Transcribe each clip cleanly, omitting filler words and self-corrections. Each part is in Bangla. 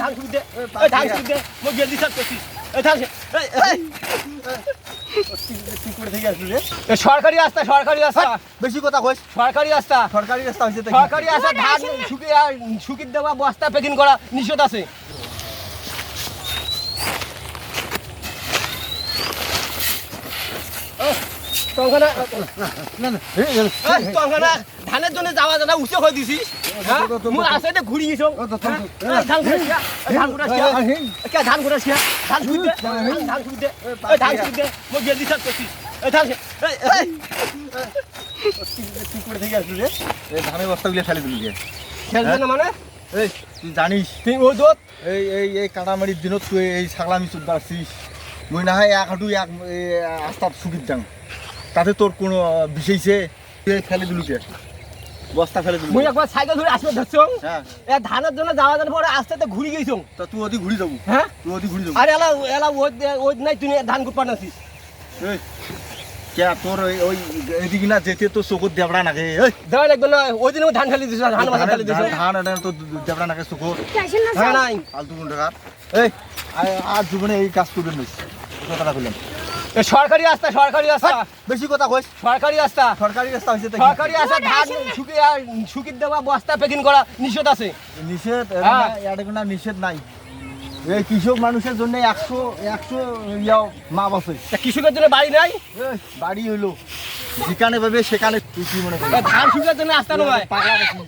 ধান শুকি দে এই ধান শুকি দে মই গেলি সব করছিস এই ধান কি করে থেকে আসলি রে সরকারি রাস্তা বেশি কথা কইস। সরকারি রাস্তা হইছে তো সরকারি রাস্তা ধান শুকি দেওয়া বস্তা প্যাকিং করা নিষেধ আছে ধানের জন্য যাওয়া যাওয়া উচ্চ হয়ে দিছিস মোর আছে ঘুরি গেছ ধান মই গেলি সব করছিস কি করে থেকে আসলি রে ধানের বস্তাগুলো ফেলে দিলি কে? খেলবে না মানে এই তুই জানিস তুই ও দোত এই কাটামারির দিনত তুই এই ছাগলামি চুদ বাড়ছিস মুই না হয় এক হাঁটু এক আস্তাত সুবিধ যাং তাতে তোর কোনো বিষয়ছে তুই ফেলে দিলু কে? বস্তা ফেলে দিলু মুই একবার সাইকেল ধরে আসবে ধরছ হ্যাঁ ধানের জন্য যাওয়া যাওয়ার পরে আস্তে আস্তে ঘুরি গেছ তা তুই ওদি ঘুরি যাবো হ্যাঁ তুই ওদি ঘুরি যাবো আরে এলা ওই নাই তুই ধান কুটপার নাছিস এই কে তোর ওই এদিকে না যেতে তো চকুর দেবড়া নাকে এই দেওয়া লাগবে না ওই দিন ধান খালি দিছ ধান মাথা খালি দিছ ধান এটা তো দেবড়া নাকে চকুর হ্যাঁ নাই ফালতু কোন টাকার এই আর জীবনে এই কাজ করবেন না কথাটা বললাম সরকারি রাস্তা বেশি কথা কইস। সরকারি রাস্তা হইছে তো সরকারি রাস্তা ধান শুকি দেওয়া বস্তা প্যাকিং করা নিষেধ আছে নিষেধ হ্যাঁ। এটা কোনো নিষেধ নাই এই কৃষক মানুষের জন্য 100 মাপ আছে। কৃষকের জন্য বাড়ি নাই বাড়ি হইলো যেখানে পাবে সেখানে তুই কি মনে করিস ধান শুকার জন্য রাস্তা নয় পাগলা নাকি?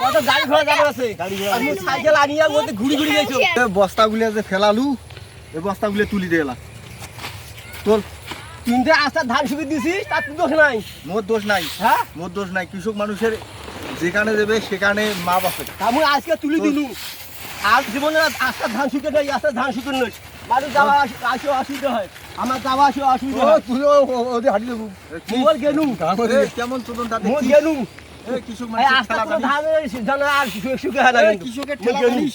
কত গাড়ি ঘোড়া যাবে আছে গাড়ি ঘোড়া আমি সাইকেল আনিয়া ওতে ঘুরি গেছো বস্তাগুলো যে ফেলালু এই বস্তাগুলো তুলি দিয়ে এলাম তোর তিনটে আস্তা ধান শুকি দিছিস তার তো দোষ নাই মোর দোষ নাই হ্যাঁ মোর দোষ নাই কৃষক মানুষের যেখানে দেবে সেখানে মাপ আছে। আমি আজকে তুলি দিলু আর জীবনে আস্তা ধান শুকে দেয় আস্তা ধান শুকে নয় বাড়ি যাওয়া আসো অসুবিধা হয় আমার যাওয়া আসো অসুবিধা হয় তুই ওদের হাঁটি দেবো মোবাইল গেলু কেমন চোদন তাদের মোবাইল গেলু কৃষক আস্তা ধান আর শুকে হয় না কৃষকের ঠেলা জানিস